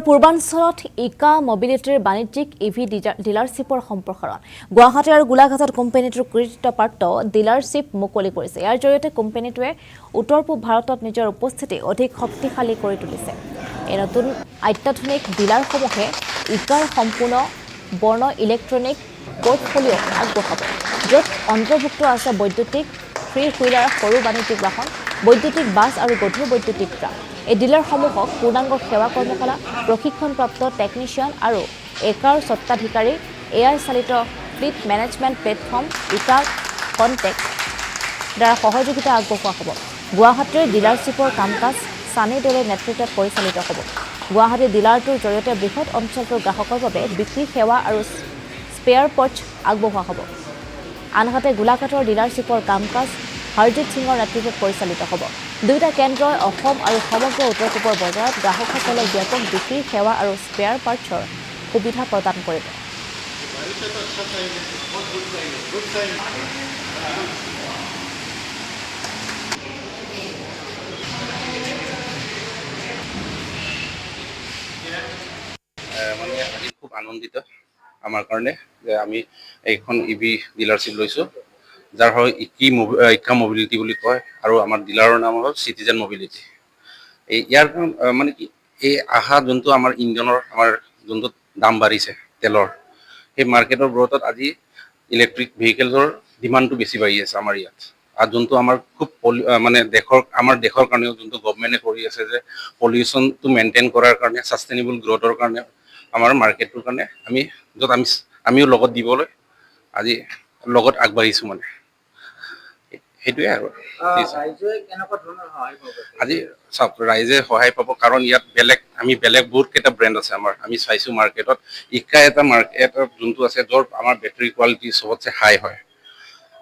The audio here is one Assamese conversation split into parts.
উত্তৰ পূৰ্বাঞ্চলত ইকা মবিলিটিৰ বাণিজ্যিক ইভি ডিলাৰশ্বিপৰ সম্প্ৰসাৰণ গুৱাহাটী আৰু গোলাঘাটত কোম্পানীটোৰ কৃতিত্বপ্ৰাপ্ত ডিলাৰশ্বিপ মুকলি কৰিছে। ইয়াৰ জৰিয়তে কোম্পানীটোৱে উত্তৰ পূব ভাৰতত নিজৰ উপস্থিতি অধিক শক্তিশালী কৰি তুলিছে। এই নতুন অত্যাধুনিক ডিলাৰসমূহে ইকাৰ সম্পূৰ্ণ বৰ্ণ ইলেক্ট্ৰনিক পোৰ্টফলিঅ আগবঢ়াব, য'ত অন্তৰ্ভুক্ত আছে বৈদ্যুতিক থ্ৰী হুইলাৰ, সৰু বাণিজ্যিক বাহন, বৈদ্যুতিক বাছ আৰু গধুৰ বৈদ্যুতিক ট্ৰাক। এই ডিলাৰসমূহক পূৰ্ণাংগ সেৱা কৰ্মশালা, প্ৰশিক্ষণপ্ৰাপ্ত টেকনিচিয়ান আৰু একাৰ স্বত্বাধিকাৰী এআই চালিত ফ্লিট মেনেজমেণ্ট প্লেটফৰ্ম ইকা কণ্টেক্ট দ্বাৰা সহযোগিতা আগবঢ়োৱা হ'ব। গুৱাহাটীৰ ডিলাৰশ্বিপৰ কাম কাজ ছানী দেওলৰ নেতৃত্বত পৰিচালিত হ'ব। গুৱাহাটী ডিলাৰটোৰ জৰিয়তে বৃহৎ অঞ্চলটোৰ গ্ৰাহকৰ বাবে বিক্ৰী সেৱা আৰু স্পেয়াৰ পাৰ্টছ আগবঢ়োৱা হ'ব। আনহাতে গোলাঘাটৰ ডিলাৰশ্বিপৰ কাম কাজ হৰজিৎ সিঙৰ নেতৃত্বত পৰিচালিত হ'ব। দুয়োটা কেন্দ্ৰই অসম আৰু সমগ্ৰ উত্তৰ পূবৰ বজাৰত গ্ৰাহকসকলক ব্যাপক বিক্ৰী সেৱা আৰু স্পেয়াৰ পাৰ্টছৰ সুবিধা প্ৰদান কৰিব। মানে আজি খুব আনন্দিত আমাৰ কাৰণে যে আমি এইখন ইভি ডিলাৰশ্বিপ লৈছোঁ, যাৰ হয় ইকা মবিলিটি বুলি কয়, আৰু আমাৰ ডিলাৰৰ নাম হ'ল চিটিজেন মবিলিটি। ইয়াৰ মানে কি, এই আহা যোনটো আমাৰ ইন্ধনৰ যোনটো দাম বাঢ়িছে তেলৰ, সেই মাৰ্কেটৰ গ্ৰথত আজি ইলেক্ট্ৰিক ভেহিকেলছৰ ডিমাণ্ডটো বেছি বাঢ়ি আছে আমাৰ ইয়াত। আৰু যোনটো আমাৰ খুব মানে আমাৰ দেশৰ কাৰণেও যোনটো গভমেণ্টে কৰি আছে যে পলিউশ্যনটো মেইনটেইন কৰাৰ কাৰণে, ছাষ্টেইনেবল গ্ৰথৰ কাৰণে আমাৰ মাৰ্কেটটোৰ কাৰণে আমিও লগত দিবলৈ আজি লগত আগবাঢ়িছোঁ। মানে সেইটোৱে আৰু আজি চাওক, ৰাইজে সহায় পাব, কাৰণ ইয়াত বেলেগ বহুত কেইটা ব্ৰেণ্ড আছে আমাৰ। আমি চাইছোঁ মাৰ্কেটত ইকা এটা যোনটো আছে, য'ৰ আমাৰ বেটাৰী কোৱালিটি চবতছে হাই হয়,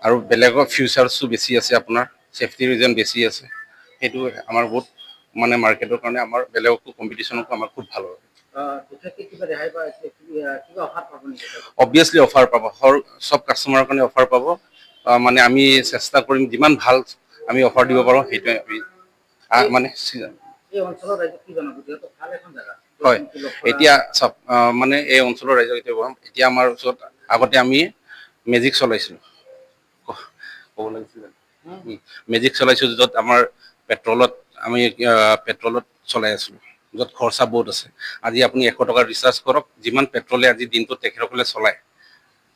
আৰু বেলেগৰ ফিউচাৰ্ছো বেছি আছে, আপোনাৰ ছেফটি ৰিজন বেছি আছে। সেইটো আমাৰ বহুত মানে মাৰ্কেটৰ কাৰণে আমাৰ বেলেগকো কম্পিটিশ্যনকো আমাৰ খুব ভাল হয়। অবভিয়াছলি অফাৰ পাব, চব কাষ্টমাৰৰ কাৰণে অফাৰ পাব। মানে আমি চেষ্টা কৰিম যিমান ভাল আমি অফাৰ দিব পাৰোঁ, সেইটোৱে আমি মানে হয়। এতিয়া চাওক, মানে এই অঞ্চলৰ ৰাইজক এতিয়া আমাৰ ওচৰত আগতে আমি মেজিক চলাইছিলোঁ, ক'ব লাগিছিল মেজিক চলাইছোঁ, য'ত আমাৰ পেট্ৰলত চলাই আছিলোঁ, য'ত খৰচা বহুত আছে। আজি আপুনি 100 টকাৰ ৰিচাৰ্জ কৰক, যিমান পেট্ৰলে আজি দিনটোত তেখেতসকলে চলায়,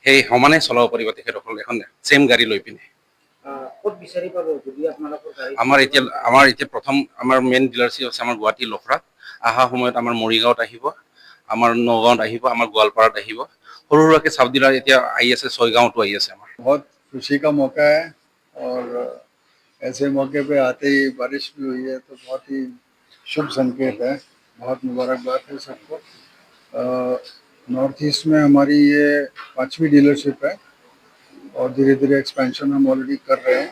সেই সমানে চলাব পাৰিব তেখেতসকলে এখন ছেম গাড়ী লৈ পিনে। আমাৰ এতিয়া প্ৰথম আমাৰ মেইন ডিলাৰশ্বিপ আছে আমাৰ গুৱাহাটী লখৰাত। অহা সময়ত আমাৰ মৰিগাঁৱত আহিব, আমাৰ নগাঁৱত আহিব, আমাৰ গোৱালপাৰাত আহিব। সৰু সুৰাকৈ চাব ডিলাৰ এতিয়া আহি আছে, ছয়গাঁৱতো আহি আছে। আমাৰ बहुत खुशी का मौका है, और ऐसे मौके पे आते ही बारिश भी हुई है तो बहुत ही शुभ संकेत है। बहुत मुबारकबाद है सबको। नॉर्थ ईस्ट में हमारी ये 5वीं डीलरशिप है, और धीरे धीरे एक्सपेंशन हम ऑलरेडी कर रहे हैं।